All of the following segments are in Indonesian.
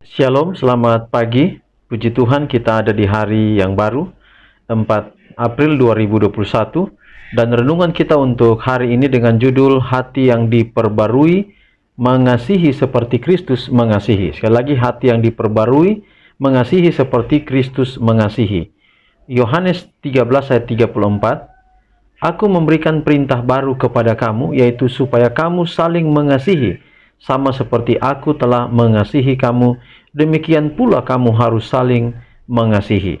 Shalom, selamat pagi. Puji Tuhan kita ada di hari yang baru, 4 April 2021. Dan renungan kita untuk hari ini dengan judul Hati yang diperbarui, mengasihi seperti Kristus mengasihi. Sekali lagi, hati yang diperbarui, mengasihi seperti Kristus mengasihi. Yohanes 13 ayat 34. Aku memberikan perintah baru kepada kamu, yaitu supaya kamu saling mengasihi, sama seperti aku telah mengasihi kamu, demikian pula kamu harus saling mengasihi.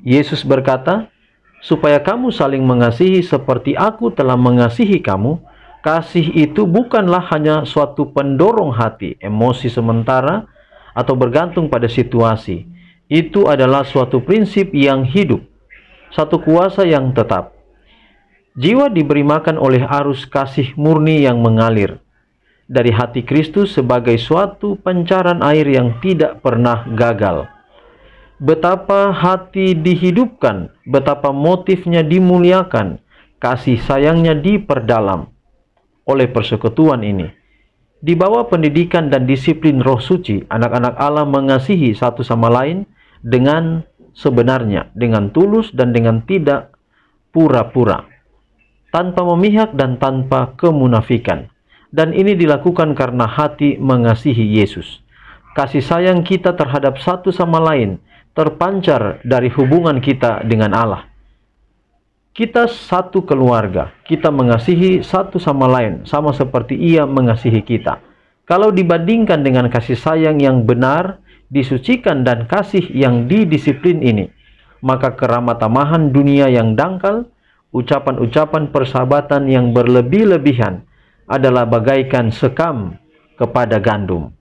Yesus berkata, supaya kamu saling mengasihi seperti aku telah mengasihi kamu. Kasih itu bukanlah hanya suatu pendorong hati, emosi sementara, atau bergantung pada situasi. Itu adalah suatu prinsip yang hidup, satu kuasa yang tetap. Jiwa diberi makan oleh arus kasih murni yang mengalir dari hati Kristus sebagai suatu pancaran air yang tidak pernah gagal. Betapa hati dihidupkan, betapa motifnya dimuliakan, kasih sayangnya diperdalam oleh persekutuan ini. Di bawah pendidikan dan disiplin Roh Suci, anak-anak Allah mengasihi satu sama lain dengan sebenarnya, dengan tulus dan dengan tidak pura-pura, tanpa memihak dan tanpa kemunafikan. Dan ini dilakukan karena hati mengasihi Yesus. Kasih sayang kita terhadap satu sama lain terpancar dari hubungan kita dengan Allah. Kita satu keluarga, kita mengasihi satu sama lain, sama seperti Ia mengasihi kita. Kalau dibandingkan dengan kasih sayang yang benar, disucikan dan kasih yang didisiplin ini, maka keramah tamahan dunia yang dangkal, ucapan-ucapan persahabatan yang berlebih-lebihan adalah bagaikan sekam kepada gandum.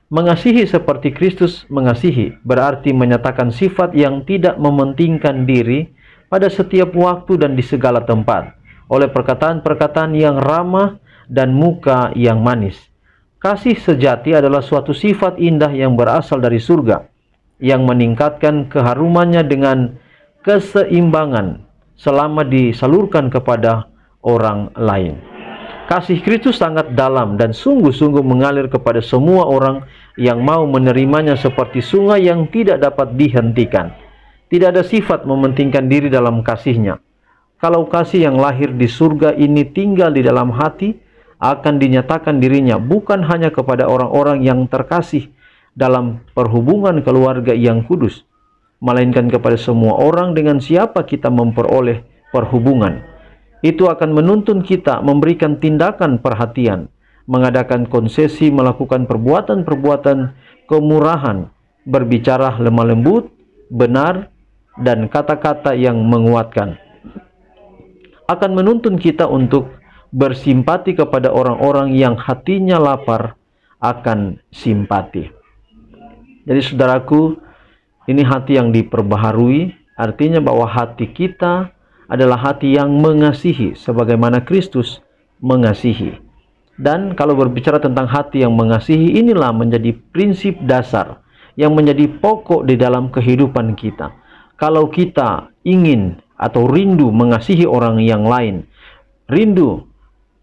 Mengasihi seperti Kristus mengasihi berarti menyatakan sifat yang tidak mementingkan diri pada setiap waktu dan di segala tempat, oleh perkataan-perkataan yang ramah dan muka yang manis. Kasih sejati adalah suatu sifat indah yang berasal dari surga, yang meningkatkan keharumannya dengan keseimbangan selama disalurkan kepada orang lain. Kasih Kristus sangat dalam dan sungguh-sungguh mengalir kepada semua orang yang mau menerimanya seperti sungai yang tidak dapat dihentikan. Tidak ada sifat mementingkan diri dalam kasihnya. Kalau kasih yang lahir di surga ini tinggal di dalam hati, akan dinyatakan dirinya bukan hanya kepada orang-orang yang terkasih dalam perhubungan keluarga yang kudus, melainkan kepada semua orang dengan siapa kita memperoleh perhubungan. Itu akan menuntun kita memberikan tindakan perhatian, mengadakan konsesi, melakukan perbuatan-perbuatan kemurahan, berbicara lemah lembut, benar, dan kata-kata yang menguatkan. Akan menuntun kita untuk bersimpati kepada orang-orang yang hatinya lapar akan simpati. Jadi saudaraku, ini hati yang diperbaharui, artinya bahwa hati kita adalah hati yang mengasihi sebagaimana Kristus mengasihi. Dan kalau berbicara tentang hati yang mengasihi, inilah menjadi prinsip dasar yang menjadi pokok di dalam kehidupan kita. Kalau kita ingin atau rindu mengasihi orang yang lain, rindu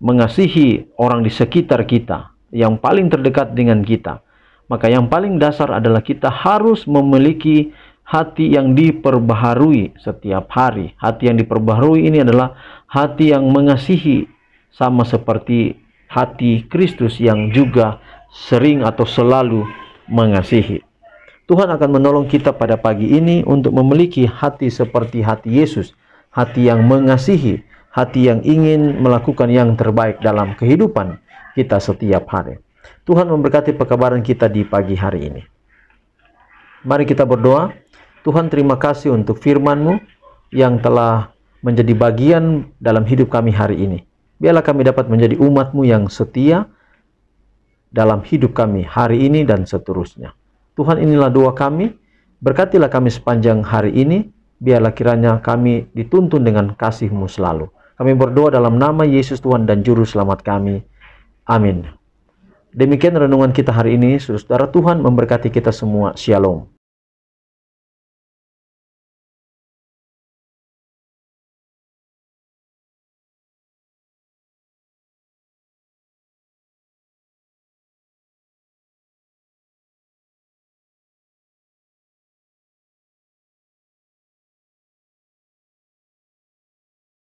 mengasihi orang di sekitar kita yang paling terdekat dengan kita, maka yang paling dasar adalah kita harus memiliki hati yang diperbaharui setiap hari. Hati yang diperbaharui ini adalah hati yang mengasihi, sama seperti hati Kristus yang juga sering atau selalu mengasihi. Tuhan akan menolong kita pada pagi ini untuk memiliki hati seperti hati Yesus, hati yang mengasihi, hati yang ingin melakukan yang terbaik dalam kehidupan kita setiap hari. Tuhan memberkati pekabaran kita di pagi hari ini. Mari kita berdoa. Tuhan, terima kasih untuk firman-Mu yang telah menjadi bagian dalam hidup kami hari ini. Biarlah kami dapat menjadi umat-Mu yang setia dalam hidup kami hari ini dan seterusnya. Tuhan, inilah doa kami. Berkatilah kami sepanjang hari ini. Biarlah kiranya kami dituntun dengan kasih-Mu selalu. Kami berdoa dalam nama Yesus Tuhan dan Juru Selamat kami. Amin. Demikian renungan kita hari ini. Saudara, Tuhan memberkati kita semua. Shalom.